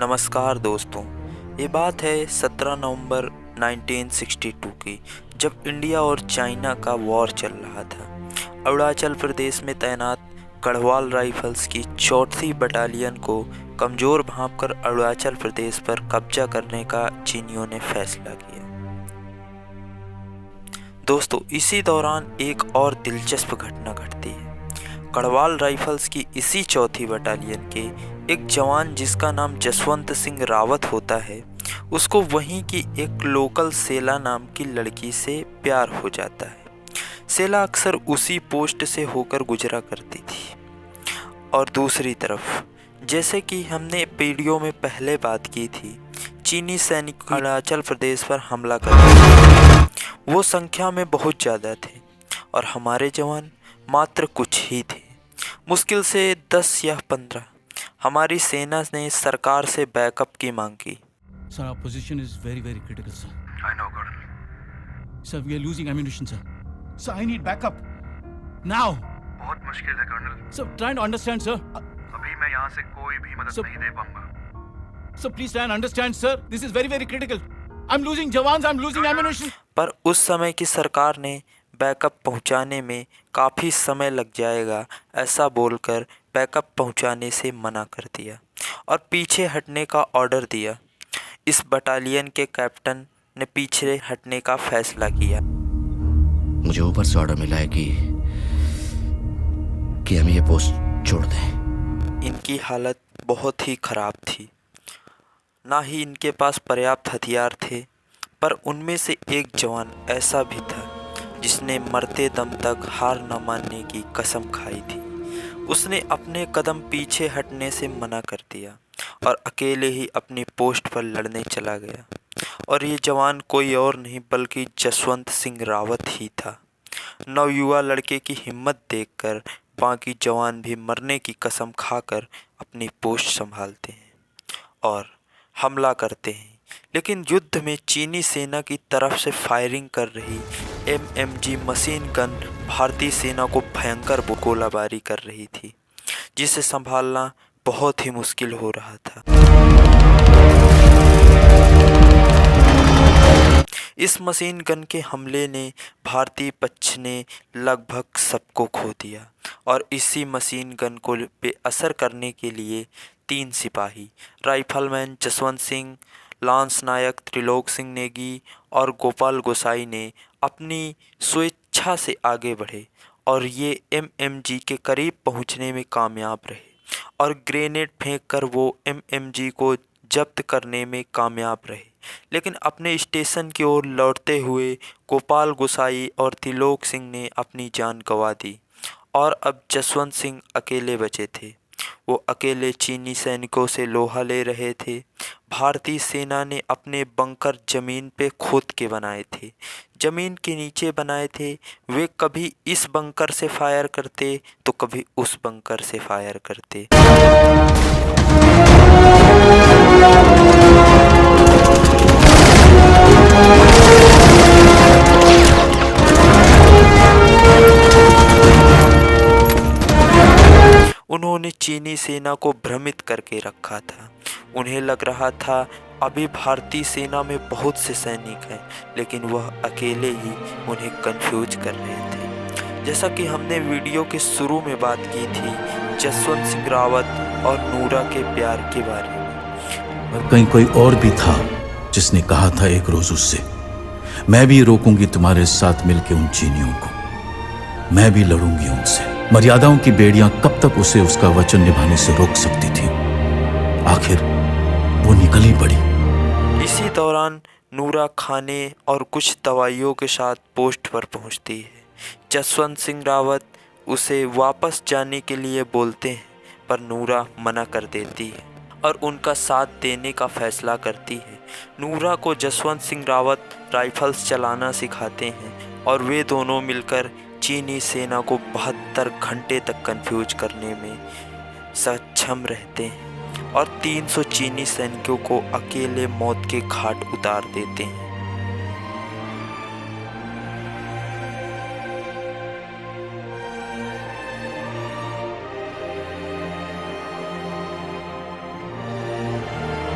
नमस्कार दोस्तों। ये बात है 17 नवंबर 1962 की, जब इंडिया और चाइना का वॉर चल रहा था। अरुणाचल प्रदेश में तैनात गढ़वाल राइफल्स की 4वीं बटालियन को कमज़ोर भांपकर अरुणाचल प्रदेश पर कब्जा करने का चीनियों ने फैसला किया। दोस्तों, इसी दौरान एक और दिलचस्प घटना घटती है। गढ़वाल राइफल्स की इसी 4वीं बटालियन के एक जवान, जिसका नाम जसवंत सिंह रावत होता है, उसको वहीं की एक लोकल सेला नाम की लड़की से प्यार हो जाता है। सेला अक्सर उसी पोस्ट से होकर गुजरा करती थी। और दूसरी तरफ, जैसे कि हमने वीडियो में पहले बात की थी, चीनी सैनिक अरुणाचल प्रदेश पर हमला कर दिया। वो संख्या में बहुत ज़्यादा थे और हमारे जवान मात्र कुछ ही थे, मुश्किल से 10 या 15। हमारी सेना ने सरकार से बैकअप की मांग की। Sir, our position is very critical, sir. I know, Colonel. Sir, we are losing ammunition, sir. Sir, I need backup. Now. बहुत मुश्किल है, colonel. Sir, try and understand, sir. अभी मैं यहाँ से कोई भी मदद नहीं दे पाऊंगा। Sir, please try and understand, sir. This is very critical. I'm losing jawans, I'm losing ammunition. पर उस समय की सरकार ने बैकअप पहुंचाने में काफ़ी समय लग जाएगा ऐसा बोलकर बैकअप पहुंचाने से मना कर दिया और पीछे हटने का ऑर्डर दिया। इस बटालियन के कैप्टन ने पीछे हटने का फैसला किया। मुझे ऊपर से ऑर्डर मिला है कि हम ये पोस्ट छोड़ दें। इनकी हालत बहुत ही खराब थी। ना ही इनके पास पर्याप्त हथियार थे, पर उनमें से एक जवान ऐसा भी था जिसने मरते दम तक हार न मानने की कसम खाई थी। उसने अपने कदम पीछे हटने से मना कर दिया और अकेले ही अपनी पोस्ट पर लड़ने चला गया। और ये जवान कोई और नहीं बल्कि जसवंत सिंह रावत ही था। नवयुवा लड़के की हिम्मत देखकर बाकी जवान भी मरने की कसम खाकर अपनी पोस्ट संभालते हैं और हमला करते हैं। लेकिन युद्ध में चीनी सेना की तरफ से फायरिंग कर रही MMG मशीन गन भारतीय सेना को भयंकर गोलाबारी कर रही थी, जिसे संभालना बहुत ही मुश्किल हो रहा था। इस मशीन गन के हमले ने भारतीय पक्ष ने लगभग सबको खो दिया और इसी मशीन गन को बेअसर करने के लिए 3 सिपाही, राइफलमैन जसवंत सिंह, लांस नायक त्रिलोक सिंह नेगी और गोपाल गोसाई ने अपनी स्वेच्छा से आगे बढ़े और ये MMG के करीब पहुंचने में कामयाब रहे और ग्रेनेड फेंककर वो MMG को जब्त करने में कामयाब रहे। लेकिन अपने स्टेशन की ओर लौटते हुए गोपाल गोसाई और त्रिलोक सिंह ने अपनी जान गंवा दी और अब जसवंत सिंह अकेले बचे थे। वो अकेले चीनी सैनिकों से लोहा ले रहे थे। भारतीय सेना ने अपने बंकर जमीन पे खोद के बनाए थे, जमीन के नीचे बनाए थे। वे कभी इस बंकर से फायर करते तो कभी उस बंकर से फायर करते। उन्होंने चीनी सेना को भ्रमित करके रखा था। उन्हें लग रहा था अभी भारतीय सेना में बहुत से सैनिक हैं, लेकिन वह अकेले ही उन्हें कंफ्यूज कर रहे थे। जैसा कि हमने वीडियो के शुरू में बात की थी जसवंत सिंह रावत और नूरा के प्यार के बारे में। पर कहीं कोई और भी था जिसने कहा था एक रोज उससे, मैं भी रोकूंगी तुम्हारे साथ मिलके उन चीनियों को, मैं भी लड़ूंगी उनसे। मर्यादाओं की बेड़ियां कब तक उसे उसका वचन निभाने से रोक सकती थी? आखिर वो निकल ही पड़ी। इसी दौरान नूरा खाने और कुछ दवाइयों के साथ पोस्ट पर पहुंचती है। जसवंत सिंह रावत उसे वापस जाने के लिए बोलते हैं, पर नूरा मना कर देती है और उनका साथ देने का फैसला करती है। नूरा को जसवंत सिंह रावत राइफल्स चलाना सिखाते हैं और वे दोनों मिलकर चीनी सेना को 72 घंटे तक कंफ्यूज करने में सक्षम रहते हैं और 300 चीनी सैनिकों को अकेले मौत के घाट उतार देते हैं।